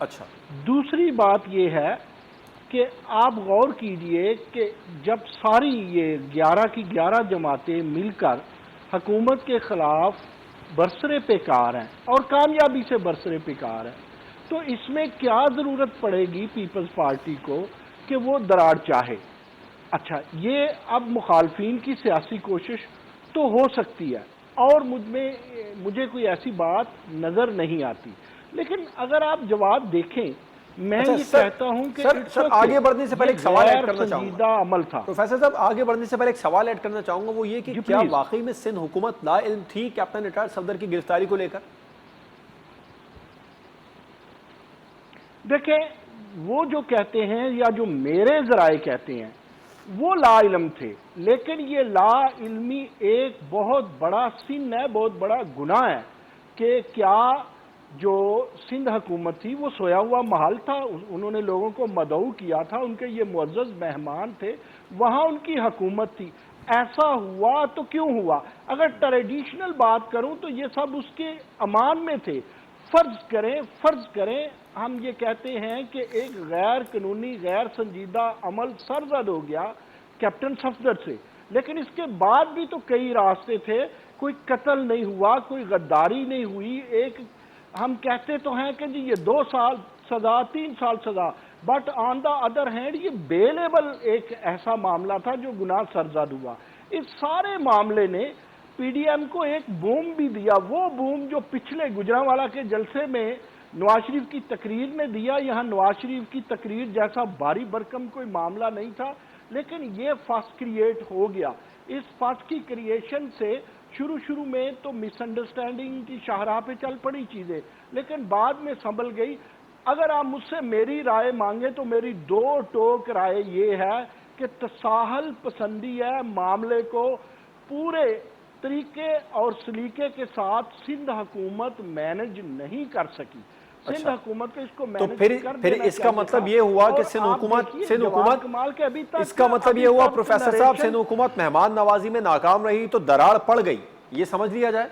اچھا دوسری بات یہ ہے کہ آپ غور کیجئے کہ جب ساری یہ 11 کی 11 جماعتیں مل کر حکومت کے خلاف برسرے پیکار ہیں اور کامیابی سے برسرے پیکار ہیں، تو اس میں کیا ضرورت پڑے گی پیپلز پارٹی کو کہ وہ دراڑ چاہے؟ اچھا، یہ اب مخالفین کی سیاسی کوشش تو ہو سکتی ہے اور مجھے کوئی ایسی بات نظر نہیں آتی، لیکن اگر آپ جواب دیکھیں، میں اچھا یہ سر کہتا ہوں کہ سر آگے بڑھنے سے پہلے ایک سوال ایڈ کرنا چاہوں سنجیدہ گا عمل تھا۔ پروفیسر صاحب، آگے بڑھنے سے پہلے ایک سوال ایڈ کرنا چاہوں گا، وہ یہ کہ جی کیا پلیز۔ واقعی میں سندھ حکومت لا علم تھی کیپٹن ریٹائرڈ صفدر کی گرفتاری کو لے کر؟ دیکھیں، وہ جو کہتے ہیں یا جو میرے ذرائع کہتے ہیں وہ لا علم تھے، لیکن یہ لا علمی ایک بہت بڑا سن ہے، بہت بڑا گناہ ہے کہ کیا جو سندھ حکومت تھی وہ سویا ہوا محل تھا؟ انہوں نے لوگوں کو مدعو کیا تھا، ان کے یہ معزز مہمان تھے، وہاں ان کی حکومت تھی۔ ایسا ہوا تو کیوں ہوا؟ اگر ٹریڈیشنل بات کروں تو یہ سب اس کے امان میں تھے۔ فرض کریں ہم یہ کہتے ہیں کہ ایک غیر قانونی غیر سنجیدہ عمل سرزد ہو گیا کیپٹن صفدر سے، لیکن اس کے بعد بھی تو کئی راستے تھے، کوئی قتل نہیں ہوا، کوئی غداری نہیں ہوئی، ہم کہتے تو ہیں کہ جی یہ 2 سال سزا، 3 سال سزا، but on the other hand یہ بیلیبل ایک ایسا معاملہ تھا جو گناہ سرزد ہوا۔ اس سارے معاملے نے پی ڈی ایم کو ایک بوم بھی دیا، وہ بوم جو پچھلے گجرانوالا کے جلسے میں نواز شریف کی تقریر نے دیا۔ یہاں نواز شریف کی تقریر جیسا بھاری بھرکم کوئی معاملہ نہیں تھا، لیکن یہ فس کریٹ ہو گیا۔ اس فس کی کریشن سے شروع میں تو مس انڈرسٹینڈنگ کی شاہراہ پہ چل پڑی چیزیں، لیکن بعد میں سنبھل گئی۔ اگر آپ مجھ سے میری رائے مانگیں تو میری 2 ٹوک رائے یہ ہے کہ تساہل پسندی ہے، معاملے کو پورے طریقے اور سلیقے کے ساتھ سندھ حکومت مینج نہیں کر سکی۔ سندھ حکومت کو اس کو تو مینج کر پھر دینا اس کا چاہیے مطلب تھا۔ یہ ہوا کہ اور آپ دیکھیے جواد کمال کے ابھی تک اس کا مطلب یہ ہوا پروفیسر صاحب سندھ حکومت مہمان نوازی میں ناکام رہی تو دراڑ پڑ گئی، یہ سمجھ لیا جائے؟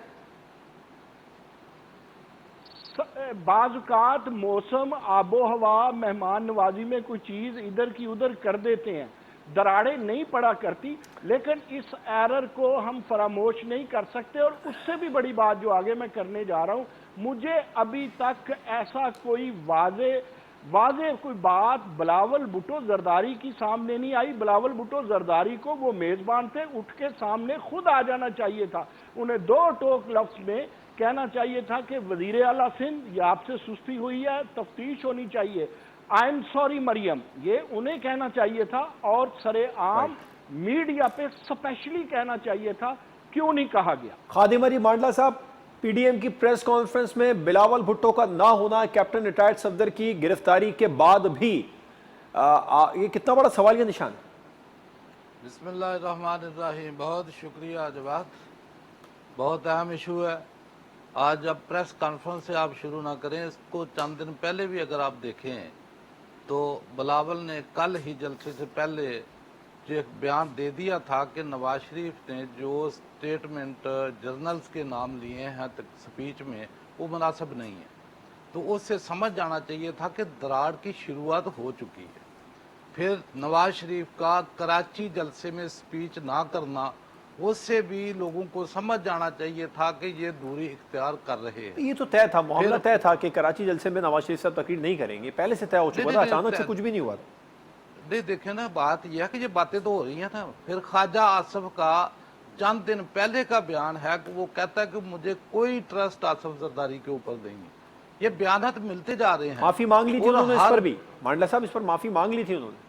بعض اوقات موسم، آب و ہوا، مہمان نوازی میں کوئی چیز ادھر کی ادھر کر دیتے ہیں، دراڑیں نہیں پڑا کرتی، لیکن اس ایرر کو ہم فراموش نہیں کر سکتے۔ اور اس سے بھی بڑی بات جو آگے میں کرنے جا رہا ہوں، مجھے ابھی تک ایسا کوئی واضح کوئی بات بلاول بھٹو زرداری کی سامنے نہیں آئی۔ بلاول بھٹو زرداری کو وہ میزبان تھے، اٹھ کے سامنے خود آ جانا چاہیے تھا، انہیں 2 ٹوک لفظ میں کہنا چاہیے تھا کہ وزیر اعلیٰ سندھ یہ آپ سے سستی ہوئی ہے، تفتیش ہونی چاہیے، آئی ایم سوری مریم، یہ انہیں کہنا چاہیے تھا، اور سر عام میڈیا پہ سپیشلی کہنا چاہیے تھا، کیوں نہیں کہا گیا؟ خادم علی مانڈلا صاحب، پی ڈی ایم کی پریس کانفرنس میں بلاول بھٹو کا نہ ہونا کیپٹن ریٹائرڈ صفدر کی گرفتاری کے بعد بھی یہ کتنا بڑا سوالیہ نشان ہے؟ بسم اللہ الرحمن الرحیم۔ بہت شکریہ جواد، بہت اہم ایشو ہے۔ آج جب پریس کانفرنس سے آپ شروع نہ کریں، اس کو چند دن پہلے بھی اگر آپ دیکھیں تو بلاول نے کل ہی جلسے سے پہلے جو ایک بیان دے دیا تھا کہ نواز شریف نے جو سٹیٹمنٹ جرنلز کے نام لیے ہیں سپیچ میں وہ مناسب نہیں ہے، تو اس سے سمجھ جانا چاہیے تھا کہ دراڑ کی شروعات ہو چکی ہے۔ پھر نواز شریف کا کراچی جلسے میں سپیچ نہ کرنا، اس سے بھی لوگوں کو سمجھ جانا چاہیے تھا کہ یہ دوری اختیار کر رہے ہیں۔ یہ تو طے تھا، معاملہ طے تھا کہ کراچی جلسے میں نواز شریف صاحب تقریر نہیں کریں گے، پہلے سے طے ہو چکا تھا، اچانک سے کچھ بھی نہیں ہوا تھا۔ نہیں دیکھیں نا، بات یہ ہے کہ یہ باتیں تو ہو رہی ہیں نا۔ پھر خواجہ آصف کا چند دن پہلے کا بیان ہے کہ وہ کہتا ہے کہ مجھے کوئی ٹرسٹ آصف زرداری کے اوپر نہیں ہے۔ یہ بیانات ملتے جا رہے ہیں، معافی مانگ لی تھی اور انہوں نے اس پر بھی، مانڈلا صاحب اس پر معافی مانگ لی تھی انہوں نے۔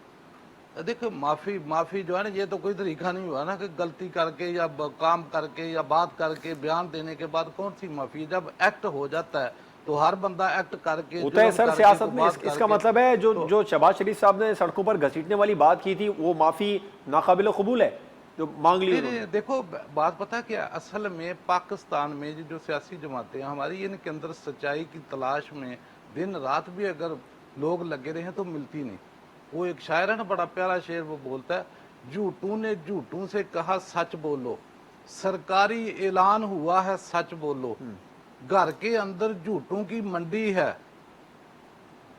دیکھو معافی جو ہے نا، یہ تو کوئی طریقہ نہیں ہوا نا کہ غلطی کر کے یا کام کر کے یا بات کر کے بیان دینے کے بعد کون سی معافی؟ جب ایکٹ ہو جاتا ہے تو ہر بندہ ایکٹ کر کے ہوتا ہے سر سیاست میں، اس کا مطلب ہے جو شہباز شریف صاحب نے سڑکوں پر گھسیٹنے والی بات کی تھی وہ معافی ناقابل قبول ہے جو مانگ لی انہوں نے۔ دیکھو بات پتہ کیا، اصل میں پاکستان میں جو سیاسی جماعتیں ہیں ہماری، ان کے اندر سچائی کی تلاش میں دن رات بھی اگر لوگ لگے رہے ہیں تو ملتی نہیں۔ وہ ایک شاعر ہے نا، بڑا پیارا شعر، وہ بولتا ہے، جھوٹوں نے جھوٹوں سے کہا سچ بولو، سرکاری اعلان ہوا ہے سچ بولو، گھر کے اندر جھوٹوں کی منڈی ہے،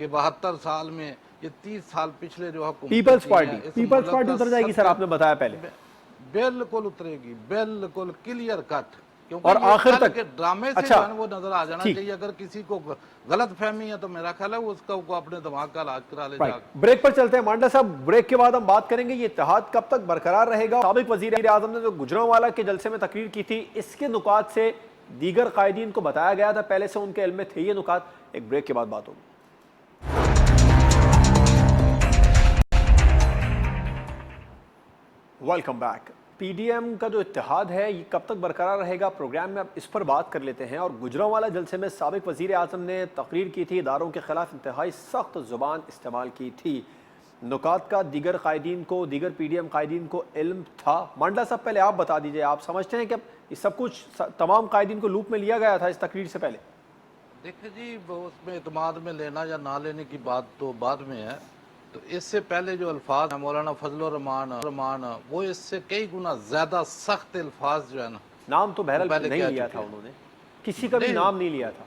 کہ 72 سال میں یہ 30 سال پچھلے جو حکومت پیپلز پارٹی اتر جائے گی سر، آپ نے بتایا پہلے، بالکل اترے گی، بالکل کلیئر کٹ، اور آخر تک کے ڈرامے سے جو ہے وہ نظر آ جانا چاہیے۔ اگر کسی کو غلط فہمی ہے تو میرا خیال ہے وہ اس کو اپنے دماغ کا علاج کرا لے جا کے۔ بریک پر چلتے ہیں مانڈا صاحب، بریک کے بعد ہم بات کریں گے یہ اتحاد کب تک برقرار رہے گا۔ سابق وزیر اعظم نے جو گجرانوالہ کے جلسے میں تقریر کی تھی، اس کے نکات سے دیگر قائدین کو بتایا گیا تھا، پہلے سے ان کے علم میں تھے یہ نکات، ایک بریک کے بعد بات ہوگی۔ Welcome back. P D M کا جو اتحاد ہے یہ کب تک برقرار رہے گا، پروگرام میں اب اس پر بات کر لیتے ہیں۔ اور گجرانوالہ جلسے میں سابق وزیر اعظم نے تقریر کی تھی، اداروں کے خلاف انتہائی سخت زبان استعمال کی تھی، نکات کا دیگر قائدین کو، دیگر پی ڈی ایم قائدین کو علم تھا۔ مانڈا صاحب پہلے آپ بتا دیجئے، آپ سمجھتے ہیں کہ یہ سب کچھ تمام قائدین کو لوپ میں لیا گیا تھا اس تقریر سے پہلے؟ دیکھیں جی، اس میں اعتماد میں لینا یا نہ لینے کی بات تو بعد میں ہے، تو اس سے پہلے جو الفاظ ہیں مولانا فضل الرحمان، وہ اس سے کئی گنا زیادہ سخت الفاظ جو ہے نا، نام تو بہرحال نہیں لیا تھا انہوں نے، کسی کا بھی نام نہیں لیا تھا۔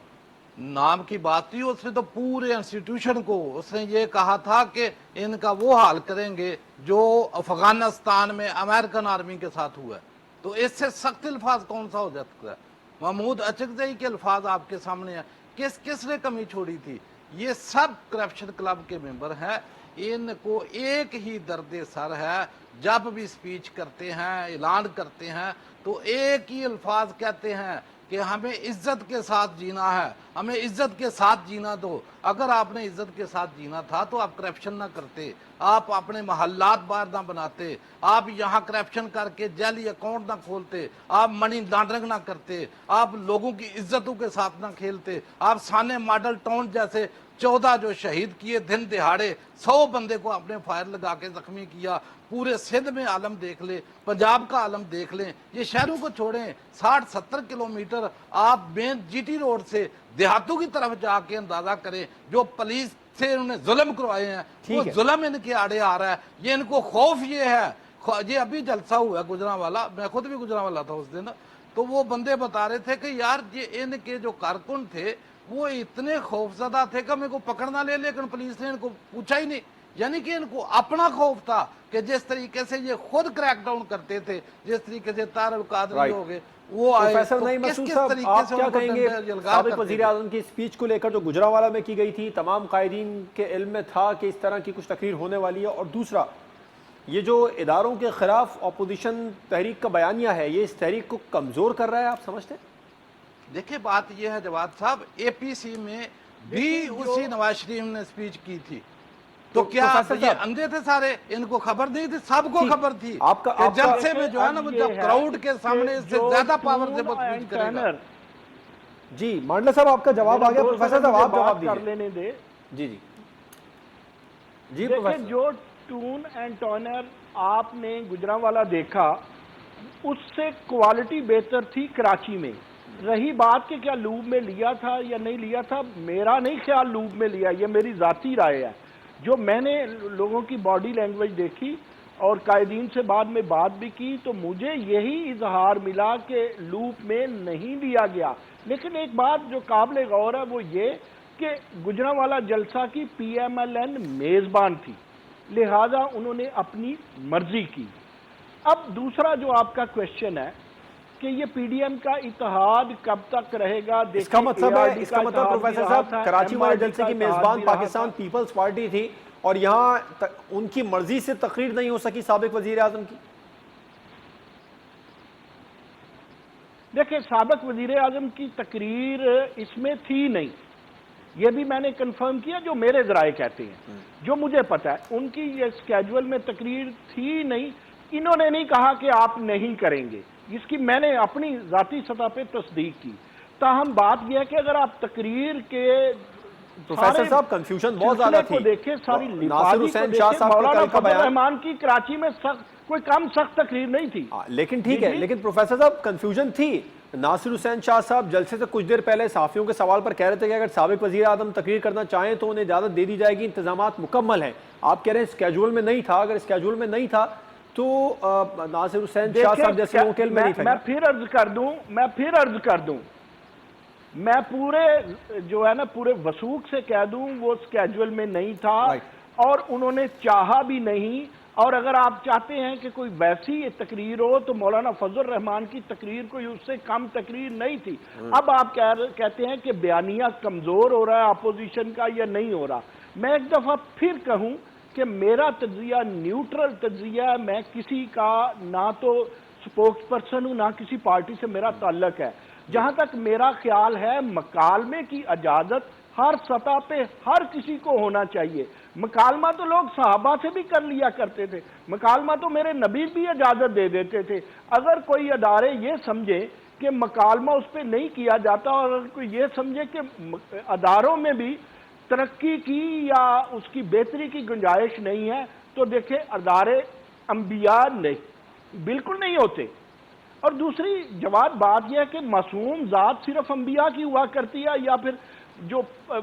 نام کی بات تھی، اس نے تو پورے انسٹیٹیوشن کو اس نے یہ کہا تھا کہ ان کا وہ حال کریں گے جو افغانستان میں امریکن آرمی کے ساتھ ہوا ہے۔ تو اس سے سخت الفاظ کون سا ہو جاتا ہے؟ محمود اچکزئی کے الفاظ آپ کے سامنے ہیں، کس نے کمی چھوڑی تھی؟ یہ سب کرپشن کلب کے ممبر ہیں، ان کو ایک ہی درد سر ہے، جب بھی سپیچ کرتے ہیں، اعلان کرتے ہیں تو ایک ہی الفاظ کہتے ہیں کہ ہمیں عزت کے ساتھ جینا ہے، ہمیں عزت کے ساتھ جینا دو۔ اگر آپ نے عزت کے ساتھ جینا تھا تو آپ کرپشن نہ کرتے، آپ اپنے محلات باہر نہ بناتے، آپ یہاں کرپشن کر کے جعلی اکاؤنٹ نہ کھولتے، آپ منی لانڈرنگ نہ کرتے، آپ لوگوں کی عزتوں کے ساتھ نہ کھیلتے، آپ سانے ماڈل ٹاؤن جیسے 14 جو شہید کیے دن دہاڑے، 100 بندے کو آپ نے فائر لگا کے زخمی کیا، پورے سندھ میں عالم دیکھ لیں، پنجاب کا عالم دیکھ لیں، یہ شہروں کو چھوڑیں، 60-70 کلومیٹر آپ مین جی ٹی روڈ سے دیہاتوں کی طرف جا کے اندازہ کریں، جو پولیس سے انہوں نے ظلم کروائے ہیں، وہ ظلم ان کے آڑے آ رہا ہے۔ یہ ان کو خوف یہ ہے، یہ ابھی جلسہ ہوا ہے گجرانوالہ، میں خود بھی گجرانوالہ تھا اس دن، تو وہ بندے بتا رہے تھے کہ یار یہ ان کے جو کارکن تھے وہ اتنے خوف زدہ تھے کہ ہمیں کو پکڑنا لے، لیکن پولیس نے ان کو پوچھا ہی نہیں۔ یعنی کہ ان کو اپنا خوف تھا کہ جس طریقے سے یہ خود کریک ڈاؤن کرتے تھے، جس طریقے سے طاہر القادری ہو گئے، وہ آئے، پروفیسر تو نعیم کس مسعود کس صاحب، طریقے آپ سے کیا ان کو کہیں گے جلگار سابق کرتے وزیر تھے؟ اعظم کی اسپیچ کو لے کر جو گجرانوالہ میں کی گئی تھی، تمام قائدین کے علم میں تھا کہ اس طرح کی کچھ تقریر ہونے والی ہے؟ اور دوسرا، یہ جو اداروں کے خلاف اپوزیشن تحریک کا بیانیہ ہے، یہ اس تحریک کو کمزور کر رہا ہے، آپ سمجھتے ہیں؟ دیکھیں بات یہ ہے جواد صاحب، اے پی سی میں بھی اسی نواز شریف نے اسپیچ کی تھی، تو کیا یہ اندھے تھے سارے؟ ان کو خبر نہیں تھی؟ سب کو خبر تھی کہ جلسے میں جو ہے نا وہ جب کراؤڈ کے سامنے اس سے زیادہ پاور سے بات کرے گا۔ جی مانڈلا صاحب آپ کا جواب آ گیا، پروفیسر صاحب آپ جواب کر لینے دے۔ جی دیکھیں جو ٹون اینڈ ٹونر آپ نے گجرانوالہ دیکھا، اس سے کوالٹی بہتر تھی کراچی میں۔ رہی بات کہ کیا لوب میں لیا تھا یا نہیں لیا تھا، میرا نہیں خیال لوب میں لیا، یہ میری ذاتی رائے ہے۔ جو میں نے لوگوں کی باڈی لینگویج دیکھی اور قائدین سے بعد میں بات بھی کی، تو مجھے یہی اظہار ملا کہ لوپ میں نہیں لیا گیا۔ لیکن ایک بات جو قابل غور ہے وہ یہ کہ گجرانوالہ جلسہ کی پی ایم ایل این میزبان تھی، لہذا انہوں نے اپنی مرضی کی۔ اب دوسرا جو آپ کا کوشچن ہے کہ یہ پی ڈی ایم کا اتحاد کب تک رہے گا، اس کا مطلب پروفیسر صاحب کراچی والے جلسے کی میزبان پاکستان پیپلز پارٹی تھی، اور یہاں ان کی مرضی سے تقریر نہیں ہو سکی سابق وزیر اعظم کی؟ دیکھیں سابق وزیر اعظم کی تقریر اس میں تھی نہیں، یہ بھی میں نے کنفرم کیا، جو میرے ذرائع کہتے ہیں، جو مجھے پتا ہے ان کی یہ اسکیجول میں تقریر تھی نہیں۔ انہوں نے نہیں کہا کہ آپ نہیں کریں گے، جس کی میں نے اپنی ذاتی سطح پہ تصدیق کی۔ تاہم بات یہ ہے کہ اگر آپ تقریر کے پروفیسر صاحب کنفیوژن بہت زیادہ تھی، دیکھیں ساری ناصر حسین شاہ صاحب مولانا کا فضل بیان، الرحمان کی کراچی میں کوئی کم سخت تقریر نہیں تھی۔ لیکن ٹھیک ہے، لیکن پروفیسر صاحب کنفیوژن تھی۔ ناصر حسین شاہ صاحب جلسے سے کچھ دیر پہلے صحافیوں کے سوال پر کہہ رہے تھے کہ اگر سابق وزیر اعظم تقریر کرنا چاہیں تو انہیں اجازت دے دی جائے گی، انتظامات مکمل ہیں۔ آپ کہہ رہے ہیں اسکیجول میں نہیں تھا، اگر اسکیجول میں نہیں تھا تو ناصر حسین شاہ صاحب جیسے لوگوں کے علم میں نہیں تھا۔ میں پھر عرض کر دوں میں پورے جو ہے نا پورے وثوق سے کہہ دوں وہ سکیجول میں نہیں تھا اور انہوں نے چاہا بھی نہیں. اور اگر آپ چاہتے ہیں کہ کوئی ویسی تقریر ہو تو مولانا فضل الرحمان کی تقریر کوئی اس سے کم تقریر نہیں تھی. اب آپ کہتے ہیں کہ بیانیہ کمزور ہو رہا ہے اپوزیشن کا یا نہیں ہو رہا. میں ایک دفعہ پھر کہوں کہ میرا تجزیہ نیوٹرل تجزیہ ہے. میں کسی کا نہ تو سپوکس پرسن ہوں نہ کسی پارٹی سے میرا تعلق ہے. جہاں تک میرا خیال ہے مکالمے کی اجازت ہر سطح پہ ہر کسی کو ہونا چاہیے. مکالمہ تو لوگ صحابہ سے بھی کر لیا کرتے تھے, مکالمہ تو میرے نبی بھی اجازت دے دیتے تھے. اگر کوئی ادارے یہ سمجھے کہ مکالمہ اس پہ نہیں کیا جاتا اور اگر کوئی یہ سمجھے کہ اداروں میں بھی ترقی کی یا اس کی بہتری کی گنجائش نہیں ہے تو دیکھیں ادارے انبیاء نہیں بالکل نہیں ہوتے. اور دوسری جواب بات یہ ہے کہ معصوم ذات صرف انبیاء کی ہوا کرتی ہے یا پھر جو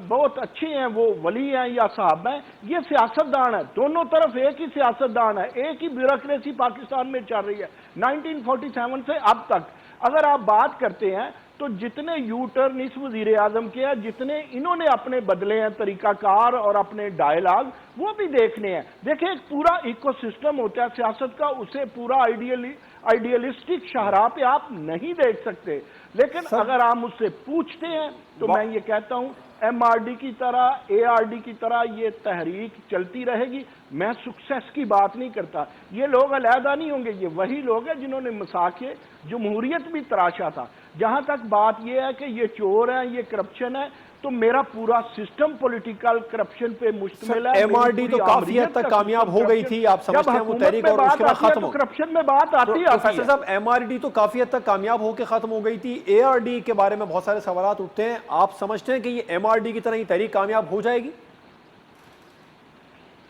بہت اچھے ہیں وہ ولی ہیں یا صحابہ ہیں. یہ سیاستدان ہے, دونوں طرف ایک ہی سیاستدان ہے, ایک ہی بیوروکریسی پاکستان میں چل رہی ہے 1947 سے اب تک. اگر آپ بات کرتے ہیں تو جتنے یو ٹرن اس وزیر اعظم کے ہیں, جتنے انہوں نے اپنے بدلے ہیں طریقہ کار اور اپنے ڈائلاگ, وہ بھی دیکھنے ہیں. دیکھیں ایک پورا ایکو سسٹم ہوتا ہے سیاست کا, اسے پورا آئیڈیلسٹک شاہراہ پہ آپ نہیں دیکھ سکتے. لیکن اگر آپ مجھ سے پوچھتے ہیں تو میں یہ کہتا ہوں ایم آر ڈی کی طرح اے آر ڈی کی طرح یہ تحریک چلتی رہے گی. میں سکسیس کی بات نہیں کرتا, یہ لوگ علیحدہ نہیں ہوں گے, یہ وہی لوگ ہیں جنہوں نے مساق جمہوریت بھی تراشا تھا. جہاں تک بات یہ ہے کہ یہ چور ہیں یہ کرپشن ہے تو میرا پورا سسٹم پولیٹیکل کرپشن پہ مشتمل ہے. ایم آر ڈی تو کافی حد تک کامیاب ہو گئی تھی, آپ سمجھتے ہیں وہ تحریک اور اس کے بعد ختم ہو. کرپشن میں بات آتی ہے. پروفیسر صاحب ایم آر ڈی تو کافی حد تک کامیاب ہو کے ختم ہو گئی تھی, اے آر ڈی کے بارے میں بہت سارے سوالات اٹھتے ہیں. آپ سمجھتے ہیں کہ یہ ایم آر ڈی کی طرح یہ تحریک کامیاب ہو جائے گی؟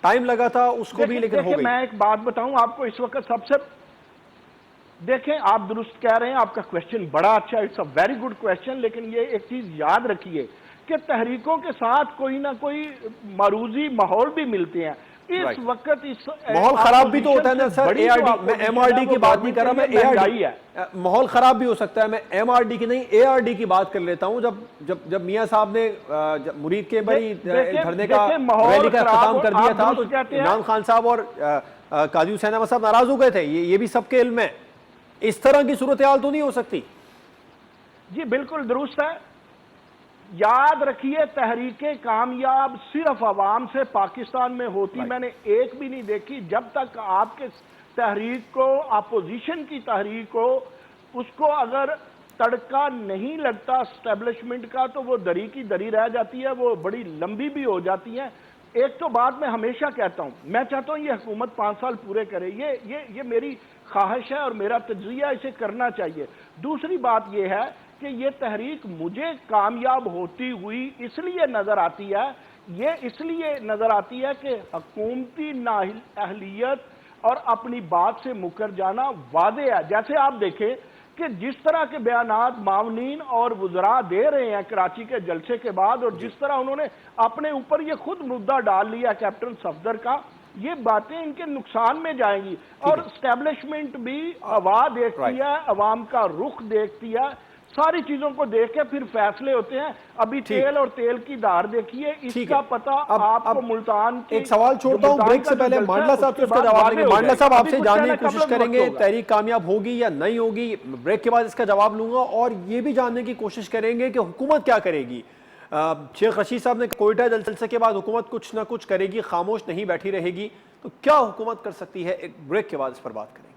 ٹائم لگا تھا اس کو بھی لیکن ہو گئی. میں ایک بات بتاؤں آپ کو اس وقت سب سے, دیکھیں آپ درست کہہ رہے ہیں, آپ کا کویسچن بڑا اچھا ہے, it's a very good question. لیکن یہ ایک چیز یاد رکھیے کہ تحریکوں کے ساتھ کوئی نہ کوئی معروضی ماحول بھی ملتے ہیں. اس وقت اس ماحول خراب بھی تو ہوتا ہے نا سر. اے آر ڈی, میں ایم آر ڈی کی بات نہیں کر رہا, میں اے آر ڈی, ماحول خراب بھی ہو سکتا ہے. میں ایم آر ڈی کی نہیں اے آر ڈی کی بات کر لیتا ہوں. جب میاں صاحب نے مرید کے بڑی دھرنے کا ریلی کا اختتام کر دیا تھا تو عمران خان صاحب اور قاضی حسین احمد صاحب ناراض ہو گئے تھے. یہ بھی سب کے علم ہے. اس طرح کی صورتحال تو نہیں ہو سکتی. جی بالکل درست ہے. یاد رکھیے تحریکیں کامیاب صرف عوام سے پاکستان میں ہوتی میں نے ایک بھی نہیں دیکھی. جب تک آپ کے تحریک کو, اپوزیشن کی تحریک کو, اس کو اگر تڑکا نہیں لگتا اسٹیبلشمنٹ کا تو وہ دری کی دری رہ جاتی ہے, وہ بڑی لمبی بھی ہو جاتی ہے. ایک تو بات میں ہمیشہ کہتا ہوں, میں چاہتا ہوں یہ حکومت 5 سال پورے کرے, یہ میری خواہش ہے اور میرا تجزیہ اسے کرنا چاہیے. دوسری بات یہ ہے کہ یہ تحریک مجھے کامیاب ہوتی ہوئی اس لیے نظر آتی ہے, یہ اس لیے نظر آتی ہے کہ حکومتی نااہلیت اور اپنی بات سے مکر جانا واضح ہے. جیسے آپ دیکھیں کہ جس طرح کے بیانات معاونین اور وزراء دے رہے ہیں کراچی کے جلسے کے بعد, اور جس طرح انہوں نے اپنے اوپر یہ خود مدعا ڈال لیا کیپٹن صفدر کا, یہ باتیں ان کے نقصان میں جائیں گی. اور اسٹیبلشمنٹ بھی ہوا دیکھتی ہے, عوام کا رخ دیکھتی ہے, ساری چیزوں کو دیکھ کے پھر فیصلے ہوتے ہیں. ابھی تیل اور تیل کی دھار دیکھیے, اس کا پتہ آپ کو ملتان کی. ایک سوال چھوڑتا ہوں بریک سے پہلے, مانڈلا صاحب سے اس کا جواب لیں گے. مانڈلا صاحب آپ سے جاننے کی کوشش کریں گے تحریک کامیاب ہوگی یا نہیں ہوگی. بریک کے بعد اس کا جواب لوں گا اور یہ بھی جاننے کی کوشش کریں گے کہ حکومت کیا کرے گی. شیخ رشید صاحب نے کوئٹہ جلسے کے بعد حکومت کچھ نہ کچھ کرے گی, خاموش نہیں بیٹھی رہے گی. تو کیا حکومت کر سکتی ہے؟ ایک بریک کے بعد اس پر بات کریں گے.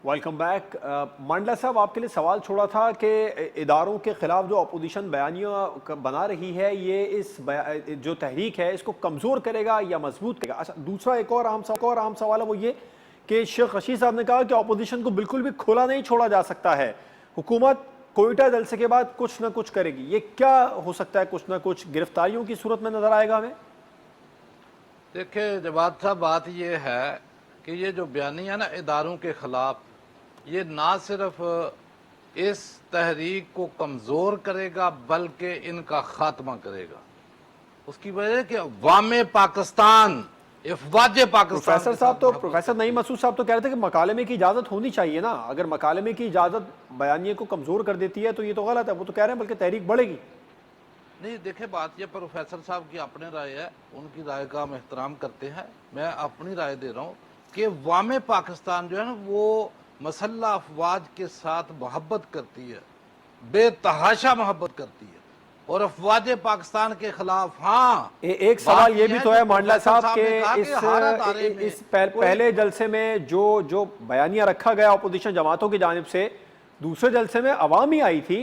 Welcome back. مانڈلا صاحب آپ کے لیے سوال چھوڑا تھا کہ اداروں کے خلاف جو اپوزیشن بیانیہ بنا رہی ہے یہ اس جو تحریک ہے اس کو کمزور کرے گا یا مضبوط کرے گا. اچھا, دوسرا ایک اور اہم سوال ہے وہ یہ کہ شیخ رشید صاحب نے کہا کہ اپوزیشن کو بالکل بھی کھلا نہیں چھوڑا جا سکتا ہے, حکومت کوئٹہ جلسے کے بعد کچھ نہ کچھ کرے گی. یہ کیا ہو سکتا ہے؟ کچھ نہ کچھ گرفتاریوں کی صورت میں نظر آئے گا ہمیں؟ دیکھیں جواد صاحب, بات یہ ہے کہ یہ جو بیانیہ ہے نا اداروں کے خلاف, یہ نہ صرف اس تحریک کو کمزور کرے گا بلکہ ان کا خاتمہ کرے گا. اس کی وجہ کہ عوام پاکستان افواج پاکستان پروفیسر صاحب تو پروفیسر نعیم مسعود صاحب تو کہہ رہے تھے کہ مکالمے کی اجازت ہونی چاہیے نا، اگر مکالمے کی اجازت بیانیے کو کمزور کر دیتی ہے تو یہ تو غلط ہے، وہ تو کہہ رہے ہیں بلکہ تحریک بڑھے گی۔ نہیں دیکھیں بات یہ پروفیسر صاحب کی اپنے رائے ہے، ان کی رائے کا ہم احترام کرتے ہیں، میں اپنی رائے دے رہا ہوں کہ عوام پاکستان جو ہے نا وہ مسلح افواج کے ساتھ محبت کرتی ہے، بے تحاشا محبت کرتی ہے، اور افواج پاکستان کے خلاف ایک سوال یہ بھی تو ہے مانڈلا صاحب کہ اس کہ پہلے جلسے میں جو بیانیہ رکھا گیا اپوزیشن جماعتوں کی جانب سے، دوسرے جلسے میں عوام ہی آئی تھی،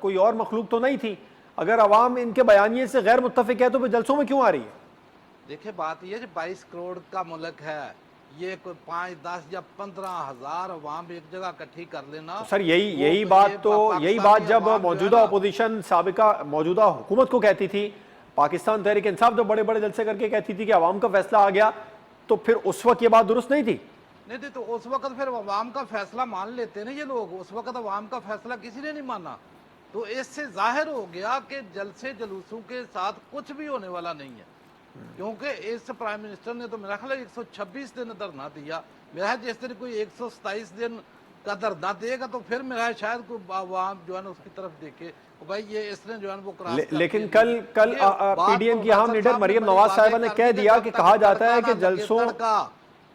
کوئی اور مخلوق تو نہیں تھی۔ اگر عوام ان کے بیانیے سے غیر متفق ہے تو پھر جلسوں میں کیوں آ رہی ہے؟ دیکھیں بات یہ ہے 22 کروڑ کا ملک ہے، یہ کوئی 5، 10 یا 15,000 عوام ایک جگہ اکٹھی کر لینا۔ سر یہی بات جب موجودہ اپوزیشن سابقہ موجودہ حکومت کو کہتی تھی، پاکستان تحریک انصاف جب بڑے بڑے جلسے کر کے کہتی تھی کہ عوام کا فیصلہ آ گیا، تو پھر اس وقت یہ بات درست نہیں تھی؟ نہیں تھی، تو اس وقت پھر عوام کا فیصلہ مان لیتے نا یہ لوگ، اس وقت عوام کا فیصلہ کسی نے نہیں مانا، تو اس سے ظاہر ہو گیا کہ جلسے جلوسوں کے ساتھ کچھ بھی ہونے والا نہیں ہے، کیونکہ اس پرائم منسٹر نے تو میرا خیال ہے 126 دن دھرنا دیا، میرا ہے جس دن کوئی 127 دن کا دھرنا دے گا تو پھر میرا ہے شاید کوئی عوام جو ہے نا اس کی طرف دیکھے بھائی یہ اس نے جو ہے وہ کراس کر لیکن کل پی ڈی ایم کی اہم لیڈر مریم نواز صاحبہ نے کہہ دیا کہ کہا جاتا ہے کہ جلسوں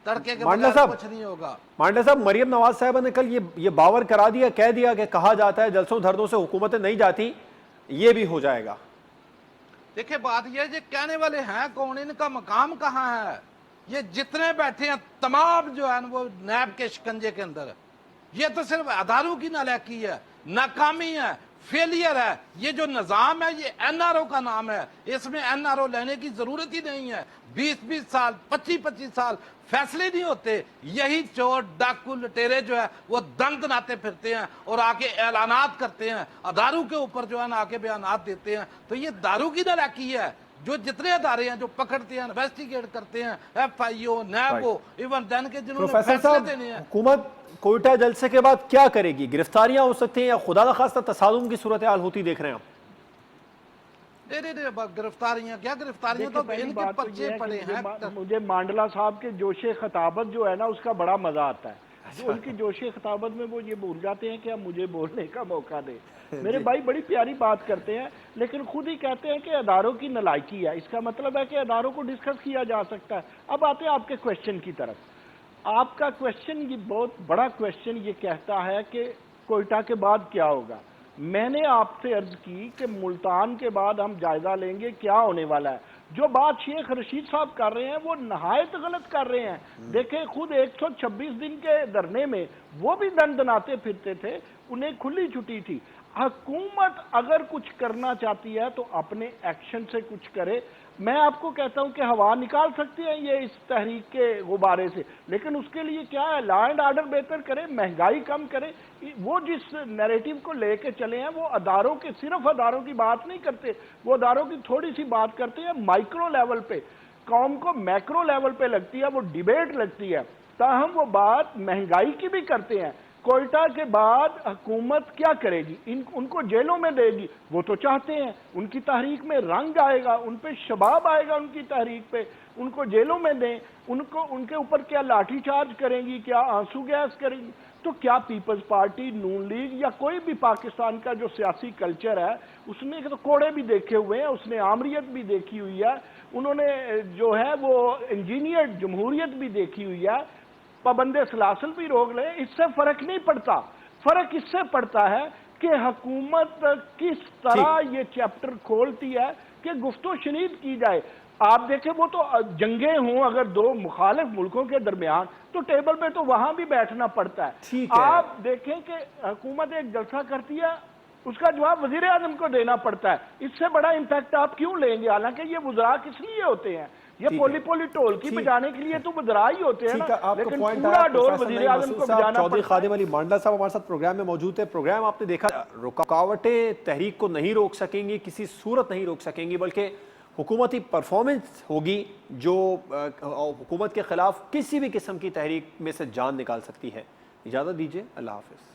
تڑکے کے مانڈلا بغیر کچھ نہیں ہوگا۔ مانڈلا صاحب مریم نواز صاحبہ نے کل یہ باور کرا دیا، کہہ دیا کہ کہا جاتا ہے جلسوں دھرنوں سے حکومتیں نہیں جاتی، یہ بھی ہو جائے گا۔ دیکھیں بات یہ کہنے والے ہیں کون، ان کا مقام کہاں ہے؟ یہ جتنے بیٹھے ہیں تمام جو ہے وہ نیب کے شکنجے کے اندر ہے، یہ تو صرف اداروں کی نالائکی ہے، ناکامی ہے، فیلئر ہے، یہ جو نظام ہے یہ این آر او کا نام ہے، اس میں این آر او لینے کی ضرورت ہی نہیں ہے، 20 سال 25 سال فیصلے نہیں ہوتے، یہی چور ڈاکو لٹیرے جو ہے وہ دند ناتے پھرتے ہیں اور آکے اعلانات کرتے ہیں، اداروں کے اوپر جو ہے نا آکے بیانات دیتے ہیں، تو یہ داروں کی نالائکی ہے۔ جو جتنے ادارے ہیں جو پکڑتے ہیں، انویسٹیگیٹ کرتے ہیں، ایف آئی او، نیبو، ایون دین کے جنہوں نے پروفیسر فیصلے صاحب دینے ہیں۔ حکومت کوئٹہ جلسے کے بعد کیا کرے گی؟ گرفتاریاں ہو سکتی ہیں یا خدا نخواستہ تصادم کی صورتحال ہوتی دیکھ رہے ہیں آپ؟ نہیں گرفتاریاں کیا گرفتاریاں تو ان کے پرچے پڑے ہیں۔ مجھے مانڈلا صاحب کے جوش خطابت جو ہے نا اس کا بڑا مزہ آتا ہے، جو ان کی جوش خطابت میں وہ یہ بھول جاتے ہیں کہ اب مجھے بولنے کا موقع دے۔ میرے بھائی بڑی پیاری بات کرتے ہیں لیکن خود ہی کہتے ہیں کہ اداروں کی نالائکی ہے، اس کا مطلب ہے کہ اداروں کو ڈسکس کیا جا سکتا ہے۔ اب آتے ہیں آپ کے کویشچن کی طرف۔ آپ کا کویشچن یہ بہت بڑا کویشچن یہ کہتا ہے کہ کوئٹہ کے بعد کیا ہوگا۔ میں نے آپ سے عرض کی کہ ملتان کے بعد ہم جائزہ لیں گے کیا ہونے والا ہے۔ جو بات شیخ رشید صاحب کر رہے ہیں وہ نہایت غلط کر رہے ہیں۔ دیکھیں خود 126 دن کے دھرنے میں وہ بھی دندناتے پھرتے تھے، انہیں کھلی چھٹی تھی۔ حکومت اگر کچھ کرنا چاہتی ہے تو اپنے ایکشن سے کچھ کرے۔ میں آپ کو کہتا ہوں کہ ہوا نکال سکتے ہیں یہ اس تحریک کے غبارے سے، لیکن اس کے لیے کیا ہے، لا اینڈ آرڈر بہتر کرے، مہنگائی کم کرے۔ وہ جس نیریٹو کو لے کے چلے ہیں وہ اداروں کے صرف اداروں کی بات نہیں کرتے، وہ اداروں کی تھوڑی سی بات کرتے ہیں مائکرو لیول پہ۔ قوم کو میکرو لیول پہ لگتی ہے وہ ڈیبیٹ لگتی ہے، تاہم وہ بات مہنگائی کی بھی کرتے ہیں۔ کوئٹہ کے بعد حکومت کیا کرے گی؟ ان کو جیلوں میں دے گی، وہ تو چاہتے ہیں، ان کی تحریک میں رنگ آئے گا، ان پہ شباب آئے گا، ان کی تحریک پہ، ان کو جیلوں میں دیں، ان کے اوپر کیا لاٹھی چارج کریں گی، کیا آنسو گیس کریں گی؟ تو کیا پیپلز پارٹی، نون لیگ یا کوئی بھی پاکستان کا جو سیاسی کلچر ہے اس نے تو کوڑے بھی دیکھے ہوئے ہیں، اس نے آمریت بھی دیکھی ہوئی ہے، انہوں نے جو ہے وہ انجینئر جمہوریت بھی دیکھی ہوئی ہے، پابند سلاسل بھی روک لیں، اس سے فرق نہیں پڑتا۔ فرق اس سے پڑتا ہے کہ حکومت کس طرح یہ چیپٹر کھولتی ہے کہ گفت و شنید کی جائے۔ آپ دیکھیں وہ تو جنگیں ہوں اگر دو مخالف ملکوں کے درمیان تو ٹیبل پہ تو وہاں بھی بیٹھنا پڑتا ہے۔ آپ دیکھیں کہ حکومت ایک جلسہ کرتی ہے، اس کا جواب وزیر اعظم کو دینا پڑتا ہے، اس سے بڑا امپیکٹ آپ کیوں لیں گے؟ حالانکہ یہ وزراء کس لیے ہوتے ہیں؟ یہ پولی ٹولکی بجانے کے لیے تو وزراء ہی ہوتے ہیں نا، لیکن پورا ڈور وزیر اعظم کو بجانا پڑتا ہے۔ چودھری خادم علی مانڈلا صاحب ہمارے ساتھ پروگرام میں موجود ہے۔ پروگرام آپ نے دیکھا، رکاوٹیں تحریک کو نہیں روک سکیں گی، کسی صورت نہیں روک سکیں گی، بلکہ حکومتی پرفارمنس ہوگی جو حکومت کے خلاف کسی بھی قسم کی تحریک میں سے جان نکال سکتی ہے۔ اجازت دیجیے، اللہ حافظ۔